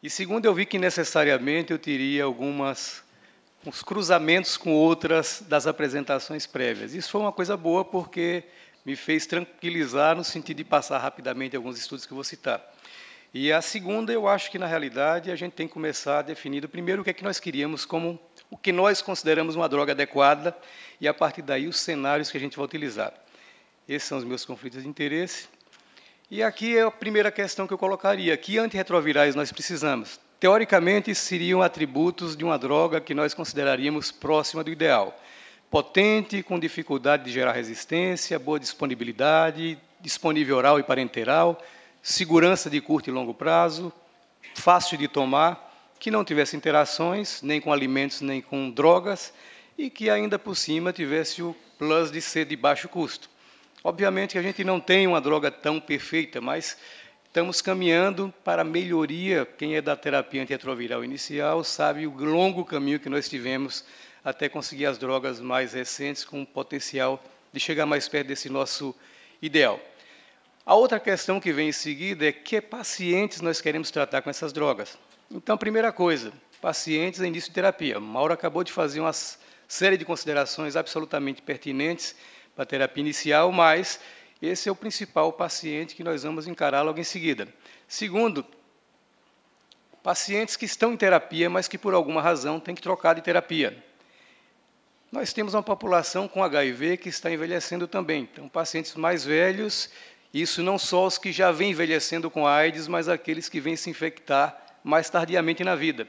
E segundo, eu vi que necessariamente eu teria uns cruzamentos com outras das apresentações prévias. Isso foi uma coisa boa porque me fez tranquilizar no sentido de passar rapidamente alguns estudos que eu vou citar. E a segunda, eu acho que, na realidade, a gente tem que começar definindo primeiro o que é que nós queríamos como o que nós consideramos uma droga adequada e, a partir daí, os cenários que a gente vai utilizar. Esses são os meus conflitos de interesse. E aqui é a primeira questão que eu colocaria. Que antirretrovirais nós precisamos? Teoricamente, seriam atributos de uma droga que nós consideraríamos próxima do ideal. Potente, com dificuldade de gerar resistência, boa disponibilidade, disponível oral e parenteral, segurança de curto e longo prazo, fácil de tomar, que não tivesse interações, nem com alimentos, nem com drogas, e que ainda por cima tivesse o plus de ser de baixo custo. Obviamente que a gente não tem uma droga tão perfeita, mas estamos caminhando para a melhoria. Quem é da terapia antirretroviral inicial sabe o longo caminho que nós tivemos até conseguir as drogas mais recentes com o potencial de chegar mais perto desse nosso ideal. A outra questão que vem em seguida é que pacientes nós queremos tratar com essas drogas. Então, primeira coisa, pacientes em início de terapia. Mauro acabou de fazer uma série de considerações absolutamente pertinentes para a terapia inicial, mas esse é o principal paciente que nós vamos encarar logo em seguida. Segundo, pacientes que estão em terapia, mas que por alguma razão têm que trocar de terapia. Nós temos uma população com HIV que está envelhecendo também. Então, pacientes mais velhos, isso não só os que já vêm envelhecendo com AIDS, mas aqueles que vêm se infectar mais tardiamente na vida.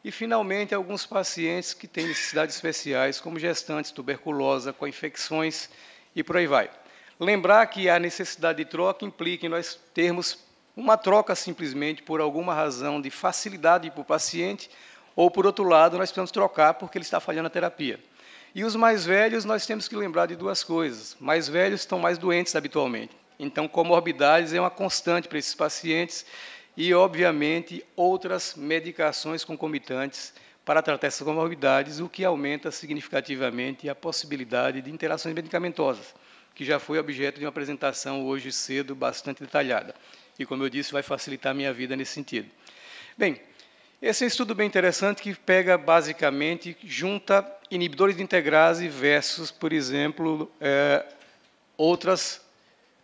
E, finalmente, alguns pacientes que têm necessidades especiais, como gestantes, tuberculosa, com infecções e por aí vai. Lembrar que a necessidade de troca implica em nós termos uma troca simplesmente por alguma razão de facilidade para o paciente, ou, por outro lado, nós precisamos trocar porque ele está falhando a terapia. E os mais velhos, nós temos que lembrar de duas coisas. Mais velhos estão mais doentes habitualmente. Então, comorbidades é uma constante para esses pacientes e, obviamente, outras medicações concomitantes para tratar essas comorbidades, o que aumenta significativamente a possibilidade de interações medicamentosas, que já foi objeto de uma apresentação hoje cedo bastante detalhada. E, como eu disse, vai facilitar a minha vida nesse sentido. Bem, esse é um estudo bem interessante que pega, basicamente, junta inibidores de integrase versus, por exemplo, outras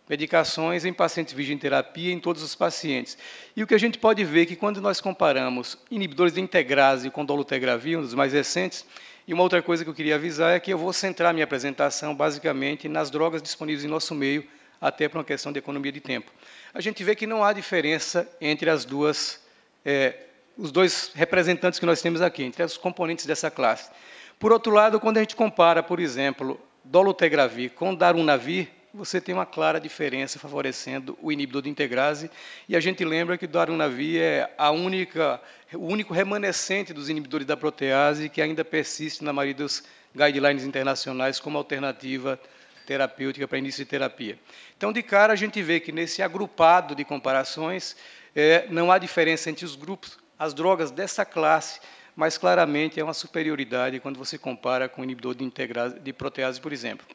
medicações em pacientes virgem terapia em todos os pacientes. E o que a gente pode ver é que, quando nós comparamos inibidores de integrase com dolutegravir, um dos mais recentes, e uma outra coisa que eu queria avisar é que eu vou centrar minha apresentação, basicamente, nas drogas disponíveis em nosso meio, até por uma questão de economia de tempo. A gente vê que não há diferença entre os dois representantes que nós temos aqui, entre os componentes dessa classe. Por outro lado, quando a gente compara, por exemplo, dolutegravir com darunavir, você tem uma clara diferença favorecendo o inibidor de integrase, e a gente lembra que o darunavir é o único remanescente dos inibidores da protease que ainda persiste na maioria dos guidelines internacionais como alternativa terapêutica para início de terapia. Então, de cara, a gente vê que nesse agrupado de comparações não há diferença entre os grupos, as drogas dessa classe, mas claramente é uma superioridade quando você compara com o inibidor de protease, por exemplo.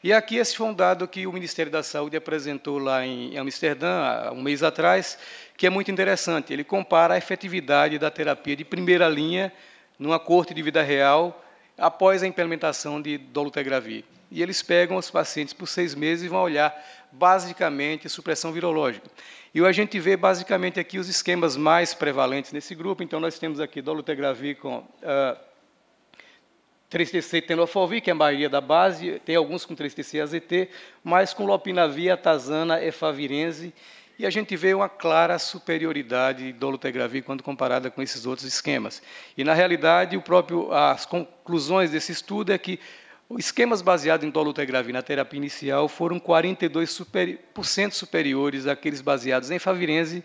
E aqui esse foi um dado que o Ministério da Saúde apresentou lá em Amsterdã, há um mês atrás, que é muito interessante. Ele compara a efetividade da terapia de primeira linha numa corte de vida real após a implementação de dolutegravir. E eles pegam os pacientes por 6 meses e vão olhar, basicamente, a supressão virológica. E a gente vê, basicamente, aqui os esquemas mais prevalentes nesse grupo. Então, nós temos aqui dolutegravir com 3-TC-tenofovir, que é a maioria da base, tem alguns com 3-TC-AZT, mas com lopinavir, atazana, efavirenze, e a gente vê uma clara superioridade de dolutegravir quando comparada com esses outros esquemas. E, na realidade, as conclusões desse estudo é que os esquemas baseados em dolutegravir na terapia inicial foram 42% superiores àqueles baseados em efavirenze,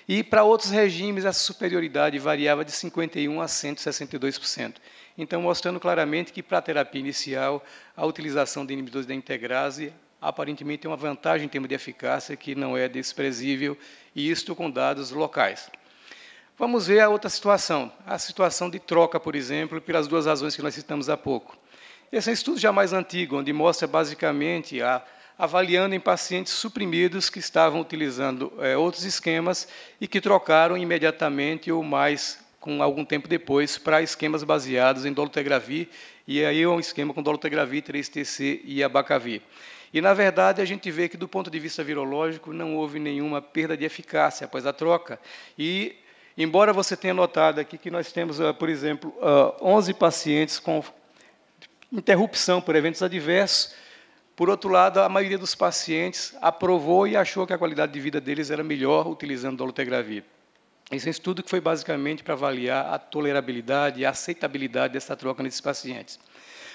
e para outros regimes essa superioridade variava de 51% a 162%. Então, mostrando claramente que, para a terapia inicial, a utilização de inibidores da integrase aparentemente tem uma vantagem em termos de eficácia que não é desprezível, e isto com dados locais. Vamos ver a outra situação, a situação de troca, por exemplo, pelas duas razões que nós citamos há pouco. Esse é um estudo já mais antigo, onde mostra basicamente avaliando em pacientes suprimidos que estavam utilizando outros esquemas e que trocaram imediatamente ou mais com algum tempo depois para esquemas baseados em dolutegravir, e aí é um esquema com dolutegravir, 3-TC e abacavir. E, na verdade, a gente vê que, do ponto de vista virológico, não houve nenhuma perda de eficácia após a troca. E, embora você tenha notado aqui que nós temos, por exemplo, 11 pacientes com interrupção por eventos adversos, por outro lado, a maioria dos pacientes aprovou e achou que a qualidade de vida deles era melhor utilizando dolutegravir. Esse é um estudo que foi basicamente para avaliar a tolerabilidade e a aceitabilidade dessa troca nesses pacientes.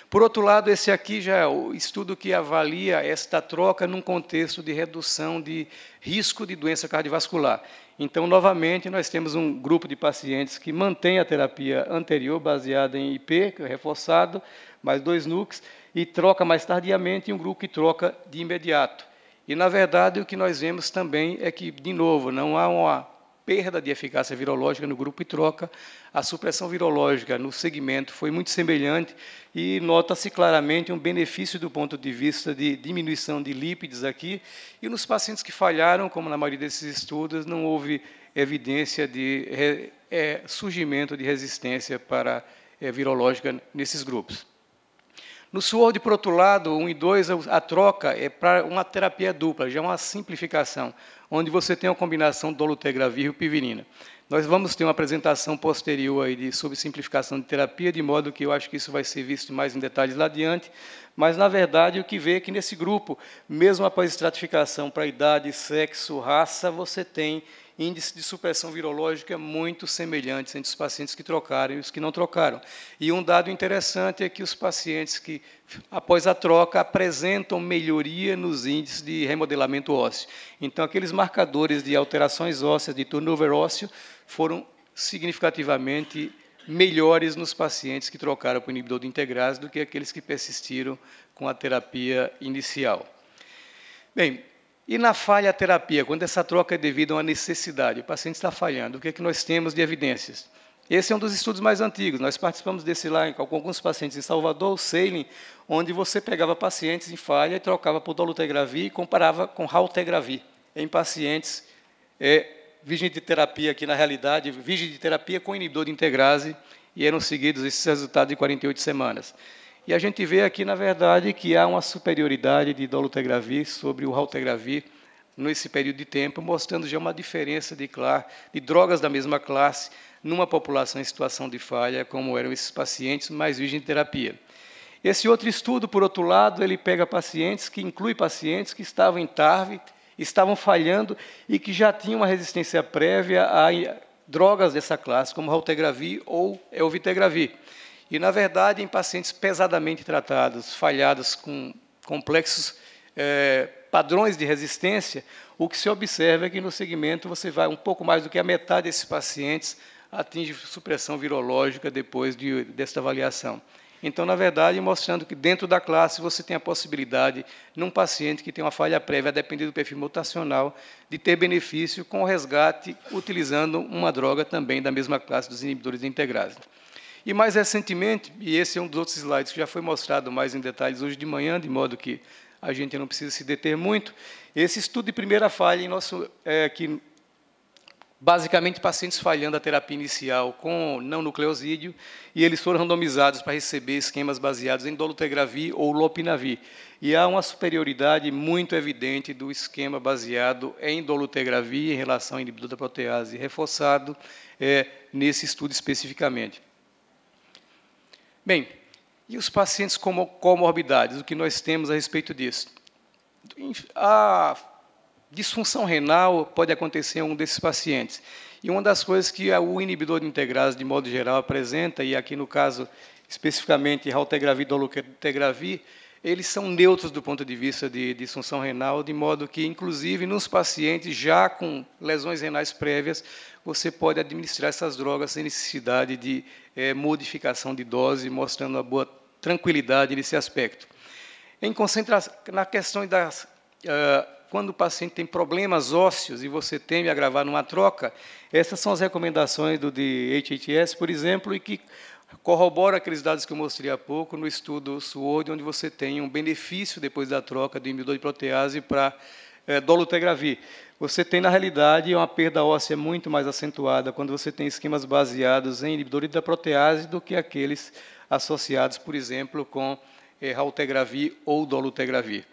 Por outro lado, esse aqui já é o estudo que avalia esta troca num contexto de redução de risco de doença cardiovascular. Então, novamente, nós temos um grupo de pacientes que mantém a terapia anterior, baseada em IP, que é reforçado, mais 2 NUCs, e troca mais tardiamente, e um grupo que troca de imediato. E, na verdade, o que nós vemos também é que, de novo, não há uma perda de eficácia virológica no grupo e troca, a supressão virológica no segmento foi muito semelhante e nota-se claramente um benefício do ponto de vista de diminuição de lípides aqui, e nos pacientes que falharam, como na maioria desses estudos, não houve evidência de surgimento de resistência virológica nesses grupos. No SWORD, por outro lado, 1 e 2, a troca é para uma terapia dupla, já é uma simplificação, onde você tem uma combinação dolutegravir e upivirina. Nós vamos ter uma apresentação posterior aí sobre simplificação de terapia, de modo que eu acho que isso vai ser visto mais em detalhes lá adiante, mas, na verdade, o que vê é que nesse grupo, mesmo após estratificação para idade, sexo, raça, você tem índice de supressão virológica muito semelhantes entre os pacientes que trocaram e os que não trocaram. E um dado interessante é que os pacientes que, após a troca, apresentam melhoria nos índices de remodelamento ósseo. Então, aqueles marcadores de alterações ósseas, de turnover ósseo, foram significativamente melhores nos pacientes que trocaram para o inibidor de integrase do que aqueles que persistiram com a terapia inicial. Bem, e na falha terapia, quando essa troca é devido a uma necessidade, o paciente está falhando, o que é que nós temos de evidências? Esse é um dos estudos mais antigos, nós participamos desse lá com alguns pacientes em Salvador, o Sailing, onde você pegava pacientes em falha e trocava por dolutegravir e comparava com raltegravir em pacientes virgem de terapia, aqui na realidade, virgem de terapia com inibidor de integrase, e eram seguidos esses resultados em 48 semanas. E a gente vê aqui, na verdade, que há uma superioridade de dolutegravir sobre o raltegravir nesse período de tempo, mostrando já uma diferença de drogas da mesma classe numa população em situação de falha, como eram esses pacientes mais virgens de terapia. Esse outro estudo, por outro lado, ele pega pacientes, que inclui pacientes que estavam em TARV, estavam falhando e que já tinham uma resistência prévia a drogas dessa classe, como raltegravir ou elvitegravir. E, na verdade, em pacientes pesadamente tratados, falhados com complexos padrões de resistência, o que se observa é que no segmento você vai um pouco mais do que a metade desses pacientes atinge supressão virológica depois desta avaliação. Então, na verdade, mostrando que dentro da classe você tem a possibilidade, num paciente que tem uma falha prévia, a depender do perfil mutacional, de ter benefício com o resgate utilizando uma droga também da mesma classe dos inibidores de integrase. E, mais recentemente, e esse é um dos outros slides que já foi mostrado mais em detalhes hoje de manhã, de modo que a gente não precisa se deter muito, esse estudo de primeira falha, que basicamente pacientes falhando a terapia inicial com não nucleosídeo, e eles foram randomizados para receber esquemas baseados em dolutegravir ou lopinavir. E há uma superioridade muito evidente do esquema baseado em dolutegravir em relação ao inibidor da protease reforçado nesse estudo especificamente. Bem, e os pacientes com comorbidades, o que nós temos a respeito disso? A disfunção renal pode acontecer em um desses pacientes. E uma das coisas que o inibidor de integrase, de modo geral, apresenta, e aqui no caso, especificamente, raltegravir e dolutegravir, eles são neutros do ponto de vista de disfunção renal, de modo que, inclusive, nos pacientes já com lesões renais prévias, você pode administrar essas drogas sem necessidade de modificação de dose, mostrando uma boa tranquilidade nesse aspecto. Em concentração, na questão das... quando o paciente tem problemas ósseos e você teme agravar numa troca, essas são as recomendações do DHHS, por exemplo, e que corrobora aqueles dados que eu mostrei há pouco no estudo SWORD, onde você tem um benefício depois da troca do inibidor de protease para dolutegravir. Você tem, na realidade, uma perda óssea muito mais acentuada quando você tem esquemas baseados em inibidores da protease do que aqueles associados, por exemplo, com raltegravir ou dolutegravir.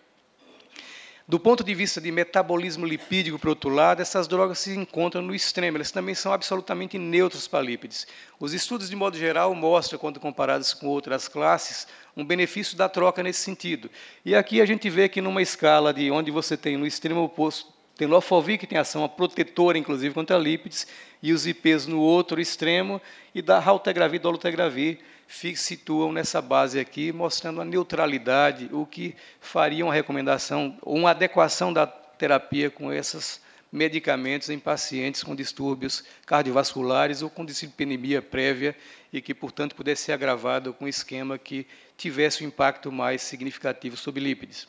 Do ponto de vista de metabolismo lipídico, por outro lado, essas drogas se encontram no extremo, elas também são absolutamente neutras para lípides. Os estudos, de modo geral, mostram, quando comparados com outras classes, um benefício da troca nesse sentido. E aqui a gente vê que numa escala de onde você tem no extremo oposto, tem Lofovir, que tem ação protetora, inclusive, contra lípides, e os IPs no outro extremo, e da raltegravir, dolutegravir, se situam nessa base aqui, mostrando a neutralidade, o que faria uma recomendação, ou uma adequação da terapia com esses medicamentos em pacientes com distúrbios cardiovasculares ou com dislipidemia prévia e que, portanto, pudesse ser agravado com um esquema que tivesse um impacto mais significativo sobre lípides.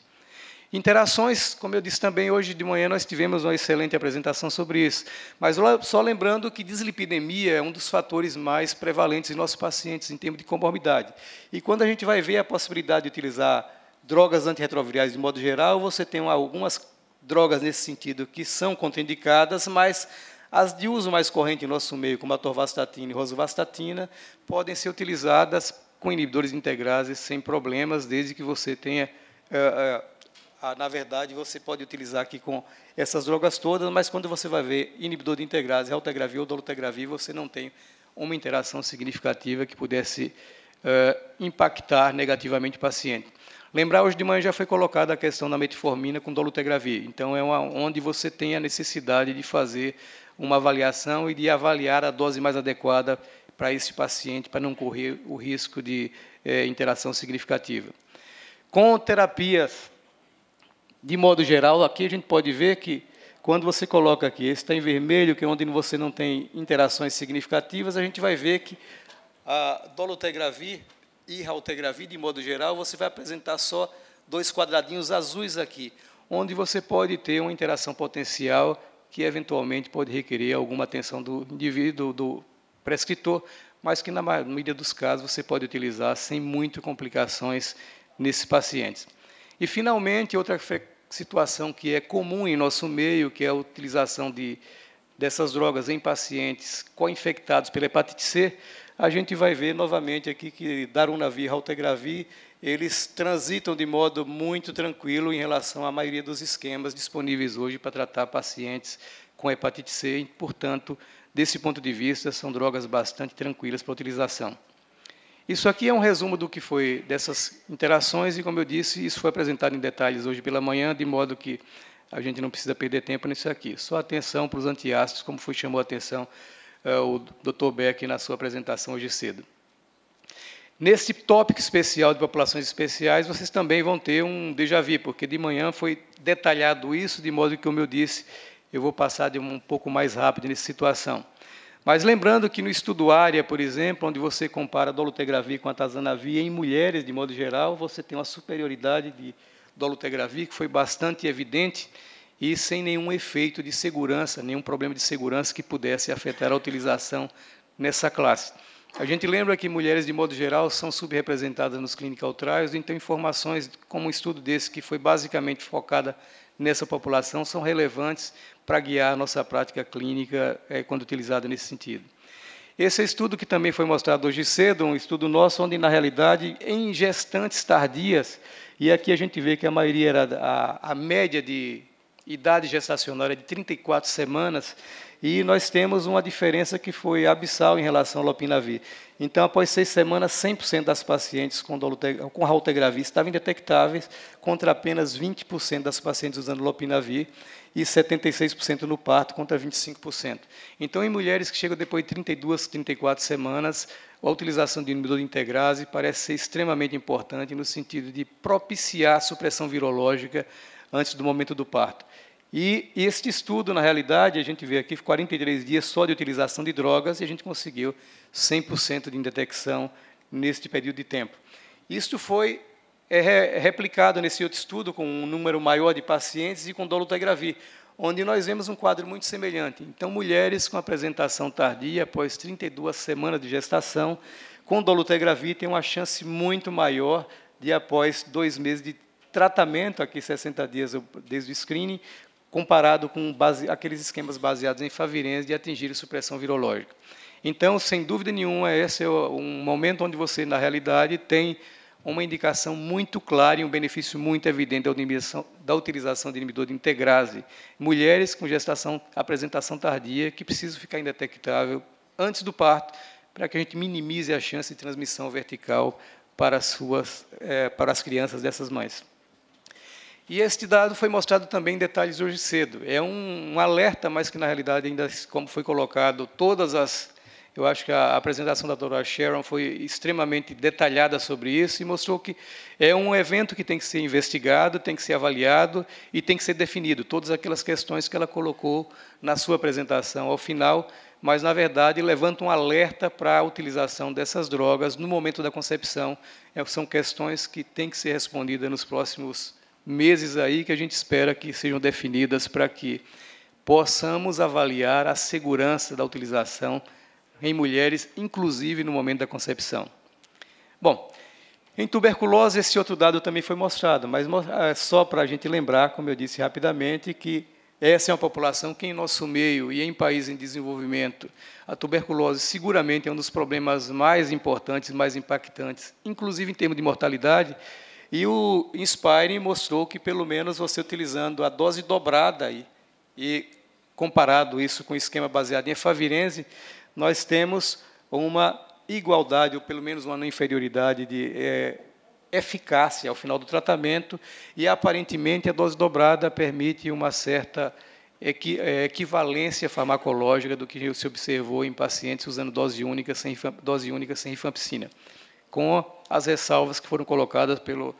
Interações, como eu disse também, hoje de manhã nós tivemos uma excelente apresentação sobre isso, mas só lembrando que dislipidemia é um dos fatores mais prevalentes em nossos pacientes em termos de comorbidade. E quando a gente vai ver a possibilidade de utilizar drogas antirretrovirais de modo geral, você tem algumas drogas nesse sentido que são contraindicadas, mas as de uso mais corrente em nosso meio, como a atorvastatina e rosuvastatina, podem ser utilizadas com inibidores de integrases sem problemas, desde que você tenha... na verdade, você pode utilizar aqui com essas drogas todas, mas quando você vai ver inibidor de integrase, raltegravir ou dolutegravir, você não tem uma interação significativa que pudesse impactar negativamente o paciente. Lembrar, hoje de manhã já foi colocada a questão da metformina com dolutegravir. Então, é onde você tem a necessidade de fazer uma avaliação e de avaliar a dose mais adequada para esse paciente, para não correr o risco de interação significativa. Com terapias, de modo geral, aqui a gente pode ver que, quando você coloca aqui, esse está em vermelho, que é onde você não tem interações significativas, a gente vai ver que a dolutegravir e raltegravir, de modo geral, você vai apresentar só 2 quadradinhos azuis aqui, onde você pode ter uma interação potencial que, eventualmente, pode requerer alguma atenção do indivíduo, do prescritor, mas que, na maioria dos casos, você pode utilizar sem muitas complicações nesses pacientes. E, finalmente, outra situação que é comum em nosso meio, que é a utilização dessas drogas em pacientes co-infectados pela hepatite C, a gente vai ver novamente aqui que darunavir e raltegravir, eles transitam de modo muito tranquilo em relação à maioria dos esquemas disponíveis hoje para tratar pacientes com hepatite C, e, portanto, desse ponto de vista, são drogas bastante tranquilas para utilização. Isso aqui é um resumo do que foi dessas interações e, como eu disse, isso foi apresentado em detalhes hoje pela manhã, de modo que a gente não precisa perder tempo nisso aqui. Só atenção para os antiácidos, como chamou a atenção o Dr. Beck na sua apresentação hoje cedo. Nesse tópico especial de populações especiais, vocês também vão ter um déjà vu, porque de manhã foi detalhado isso, de modo que, como eu disse, eu vou passar de um pouco mais rápido nessa situação. Mas lembrando que no estudo ARIA, por exemplo, onde você compara dolutegravir com atazanavir em mulheres, de modo geral, você tem uma superioridade de dolutegravir que foi bastante evidente e sem nenhum efeito de segurança, nenhum problema de segurança que pudesse afetar a utilização nessa classe. A gente lembra que mulheres, de modo geral, são subrepresentadas nos clinical trials, então informações como um estudo desse, que foi basicamente focada nessa população, são relevantes para guiar a nossa prática clínica quando utilizada nesse sentido. Esse estudo que também foi mostrado hoje cedo, um estudo nosso, onde, na realidade, em gestantes tardias, e aqui a gente vê que a maioria era a média de idade gestacional era de 34 semanas, e nós temos uma diferença que foi abissal em relação ao lopinavir. Então, após 6 semanas, 100% das pacientes com raltegravir estavam indetectáveis, contra apenas 20% das pacientes usando lopinavir e 76% no parto, contra 25%. Então, em mulheres que chegam depois de 32, 34 semanas, a utilização de inibidor de integrase parece ser extremamente importante no sentido de propiciar a supressão virológica antes do momento do parto. E este estudo, na realidade, a gente vê aqui 43 dias só de utilização de drogas e a gente conseguiu 100% de indetecção neste período de tempo. Isto foi replicado nesse outro estudo com um número maior de pacientes e com dolutegravir, onde nós vemos um quadro muito semelhante. Então, mulheres com apresentação tardia, após 32 semanas de gestação, com dolutegravir tem uma chance muito maior de, após 2 meses de tratamento, aqui 60 dias desde o screening, comparado com aqueles esquemas baseados em favirenz, de atingir a supressão virológica. Então, sem dúvida nenhuma, esse é um momento onde você, na realidade, tem uma indicação muito clara e um benefício muito evidente da utilização de inibidor de integrase. Mulheres com apresentação tardia, que precisam ficar indetectável antes do parto, para que a gente minimize a chance de transmissão vertical para as crianças dessas mães. E este dado foi mostrado também em detalhes hoje cedo. É um alerta, mas que, na realidade, ainda, como foi colocado, eu acho que a apresentação da doutora Sharon foi extremamente detalhada sobre isso e mostrou que é um evento que tem que ser investigado, tem que ser avaliado e tem que ser definido, todas aquelas questões que ela colocou na sua apresentação ao final, mas, na verdade, levanta um alerta para a utilização dessas drogas no momento da concepção. São questões que têm que ser respondidas nos próximos meses, aí, que a gente espera que sejam definidas para que possamos avaliar a segurança da utilização em mulheres, inclusive no momento da concepção. Bom, em tuberculose, esse outro dado também foi mostrado, mas só para a gente lembrar, como eu disse rapidamente, que essa é uma população que, em nosso meio e em países em desenvolvimento, a tuberculose seguramente é um dos problemas mais importantes, mais impactantes, inclusive em termos de mortalidade, e o INSPIRE mostrou que, pelo menos, você utilizando a dose dobrada e comparado isso com o esquema baseado em efavirense, nós temos uma igualdade, ou pelo menos uma não inferioridade de eficácia ao final do tratamento, e, aparentemente, a dose dobrada permite uma certa equivalência farmacológica do que se observou em pacientes usando dose única sem rifampicina, com as ressalvas que foram colocadas pelo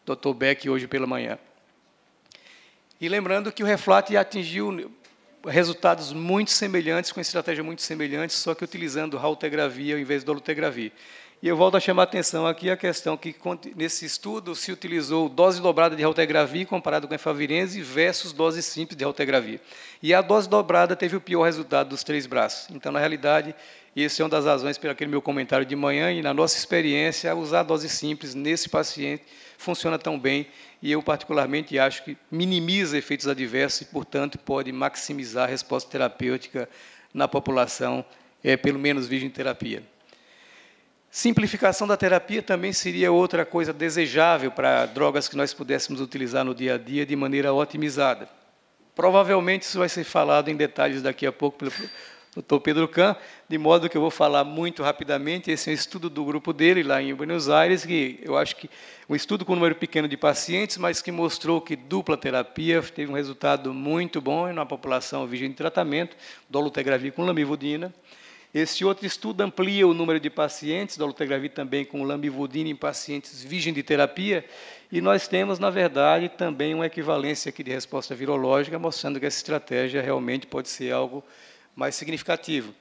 Dr. Beck hoje pela manhã. E lembrando que o REFLAT atingiu resultados muito semelhantes, com estratégia muito semelhante, só que utilizando raltegravir ao invés de dolutegravir. E eu volto a chamar a atenção aqui a questão que, nesse estudo, se utilizou dose dobrada de raltegravir comparado com efavirense versus dose simples de raltegravir. E a dose dobrada teve o pior resultado dos 3 braços. Então, na realidade, essa é uma das razões pelo aquele meu comentário de manhã, e, na nossa experiência, usar a dose simples nesse paciente funciona tão bem, e eu, particularmente, acho que minimiza efeitos adversos e, portanto, pode maximizar a resposta terapêutica na população, pelo menos virgem terapia. Simplificação da terapia também seria outra coisa desejável para drogas que nós pudéssemos utilizar no dia a dia de maneira otimizada. Provavelmente isso vai ser falado em detalhes daqui a pouco pelo Dr. Pedro Kahn, de modo que eu vou falar muito rapidamente. Esse é um estudo do grupo dele, lá em Buenos Aires, que eu acho que um estudo com um número pequeno de pacientes, mas que mostrou que dupla terapia teve um resultado muito bom na população virgem de tratamento, dolutegravir com lamivudina. Esse outro estudo amplia o número de pacientes, dolutegravir também com lamivudina em pacientes virgem de terapia, e nós temos, na verdade, também uma equivalência aqui de resposta virológica, mostrando que essa estratégia realmente pode ser algo mais significativo.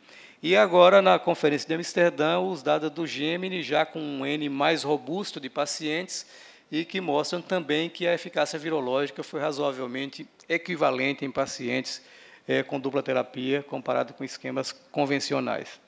E agora, na Conferência de Amsterdã, os dados do Gemini, já com um N mais robusto de pacientes, e que mostram também que a eficácia virológica foi razoavelmente equivalente em pacientes com dupla terapia, comparado com esquemas convencionais.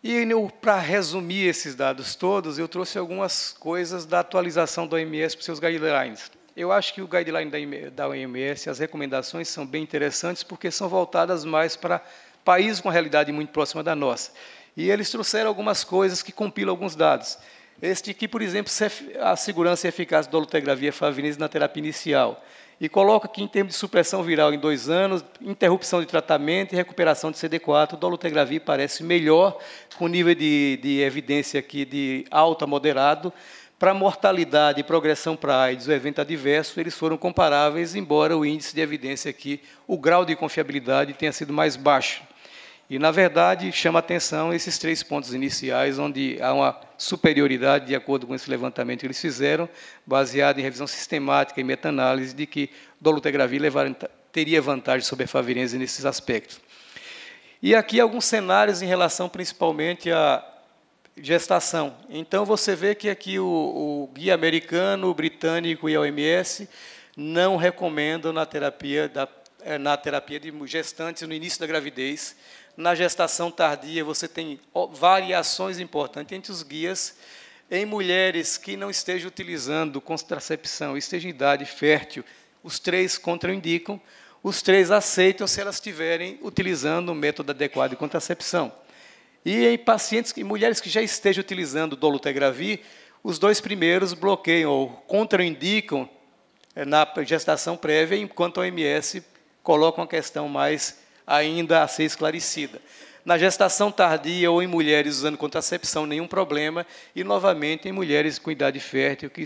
E, para resumir esses dados todos, eu trouxe algumas coisas da atualização da OMS para os seus guidelines. Eu acho que o guideline da OMS, as recomendações são bem interessantes, porque são voltadas mais para países com realidade muito próxima da nossa. E eles trouxeram algumas coisas que compilam alguns dados. Este aqui, por exemplo, a segurança e eficácia do dolutegravir e efavirense na terapia inicial. E coloca aqui, em termos de supressão viral em 2 anos, interrupção de tratamento e recuperação de CD4, o dolutegravir parece melhor, com nível de evidência aqui de alto a moderado. Para mortalidade e progressão para AIDS, o evento adverso, eles foram comparáveis, embora o índice de evidência aqui, o grau de confiabilidade tenha sido mais baixo. E, na verdade, chama a atenção esses 3 pontos iniciais, onde há uma superioridade, de acordo com esse levantamento que eles fizeram, baseado em revisão sistemática e meta-análise, de que dolutegravir teria vantagem sobre a efavirense nesses aspectos. E aqui alguns cenários em relação, principalmente, à gestação. Então, você vê que aqui o guia americano, o britânico e a OMS não recomendam na terapia na terapia de gestantes no início da gravidez. Na gestação tardia, você tem variações importantes entre os guias. Em mulheres que não estejam utilizando contracepção, estejam em idade fértil, os 3 contraindicam, os 3 aceitam se elas estiverem utilizando o método adequado de contracepção. E em pacientes, em mulheres que já estejam utilizando dolutegravir, os 2 primeiros bloqueiam ou contraindicam na gestação prévia, enquanto a OMS coloca uma questão mais ainda a ser esclarecida. Na gestação tardia ou em mulheres usando contracepção, nenhum problema. E, novamente, em mulheres com idade fértil que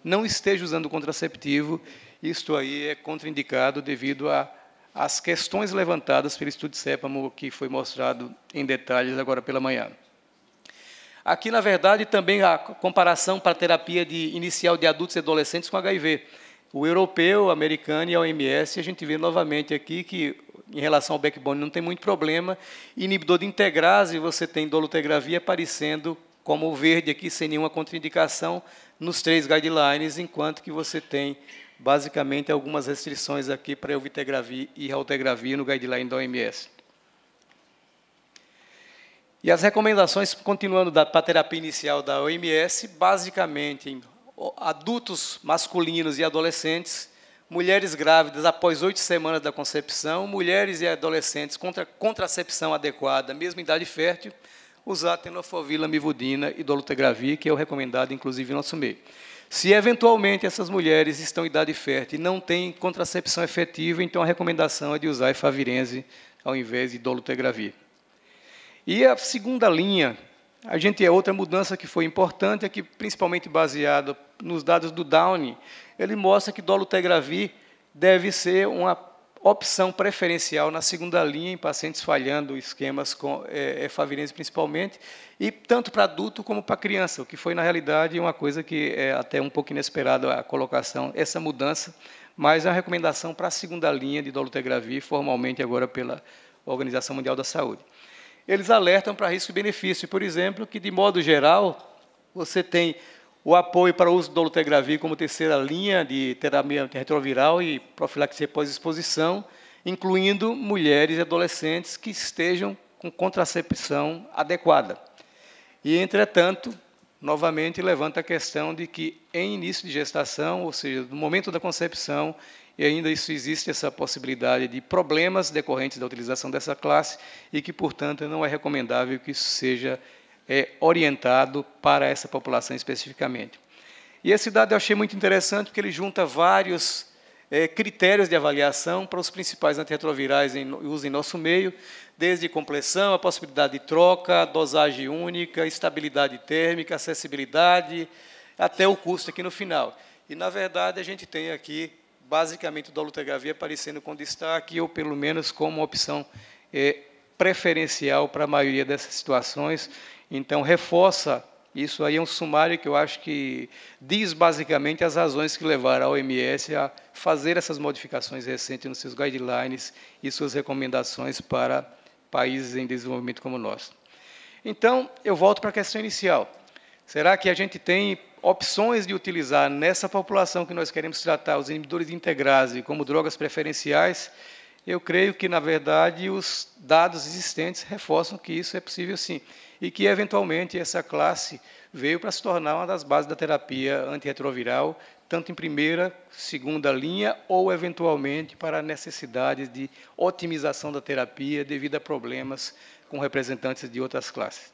não estejam usando contraceptivo, isto aí é contraindicado devido às questões levantadas pelo estudo de Sepamo, que foi mostrado em detalhes agora pela manhã. Aqui, na verdade, também a comparação para a terapia inicial de adultos e adolescentes com HIV. O europeu, o americano e a OMS, a gente vê novamente aqui que, em relação ao backbone, não tem muito problema. Inibidor de integrase, você tem dolutegravir aparecendo como o verde aqui, sem nenhuma contraindicação, nos 3 guidelines, enquanto que você tem, basicamente, algumas restrições aqui para elvitegravir e raltegravir no guideline da OMS. E as recomendações, continuando para a terapia inicial da OMS, basicamente, em adultos masculinos e adolescentes, mulheres grávidas após 8 semanas da concepção, mulheres e adolescentes contra contracepção adequada, mesmo em idade fértil, usar tenofovir, lamivudina e dolutegravir, que é o recomendado, inclusive, em nosso meio. Se, eventualmente, essas mulheres estão em idade fértil e não têm contracepção efetiva, então a recomendação é de usar efavirenze ao invés de dolutegravir. E a segunda linha, outra mudança que foi importante, é que, principalmente baseada nos dados do Downey, ele mostra que dolutegravir deve ser uma opção preferencial na segunda linha em pacientes falhando esquemas com efavirenze principalmente, e tanto para adulto como para criança, o que foi, na realidade, uma coisa que é até um pouco inesperada a colocação, essa mudança, mas é uma recomendação para a segunda linha de dolutegravir, formalmente agora pela Organização Mundial da Saúde. Eles alertam para risco e benefício, por exemplo, que, de modo geral, você tem o apoio para o uso do dolutegravir como terceira linha de terapia retroviral e profilaxia pós-exposição, incluindo mulheres e adolescentes que estejam com contracepção adequada. E, entretanto, novamente levanta a questão de que, em início de gestação, ou seja, no momento da concepção, e ainda existe essa possibilidade de problemas decorrentes da utilização dessa classe e que, portanto, não é recomendável que isso seja orientado para essa população especificamente. E esse dado eu achei muito interessante porque ele junta vários critérios de avaliação para os principais antirretrovirais em uso em nosso meio, desde compressão, a possibilidade de troca, dosagem única, estabilidade térmica, acessibilidade, até o custo aqui no final. E, na verdade, a gente tem aqui basicamente o dolutegravir aparecendo com destaque, ou pelo menos como opção preferencial para a maioria dessas situações. Então, reforça, isso aí é um sumário que eu acho que diz basicamente as razões que levaram a OMS a fazer essas modificações recentes nos seus guidelines e suas recomendações para países em desenvolvimento como o nosso. Então, eu volto para a questão inicial. Será que a gente tem opções de utilizar nessa população que nós queremos tratar, os inibidores de integrase, como drogas preferenciais? Eu creio que, na verdade, os dados existentes reforçam que isso é possível sim, e que, eventualmente, essa classe veio para se tornar uma das bases da terapia antirretroviral, tanto em primeira, segunda linha, ou, eventualmente, para necessidades de otimização da terapia devido a problemas com representantes de outras classes.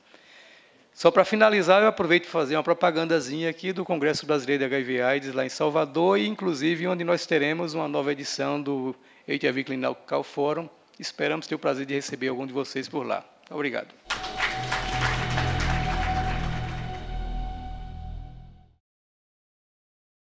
Só para finalizar, eu aproveito para fazer uma propagandazinha aqui do Congresso Brasileiro de HIV/AIDS lá em Salvador, e inclusive onde nós teremos uma nova edição do HIV Clinical Forum. Esperamos ter o prazer de receber algum de vocês por lá. Obrigado.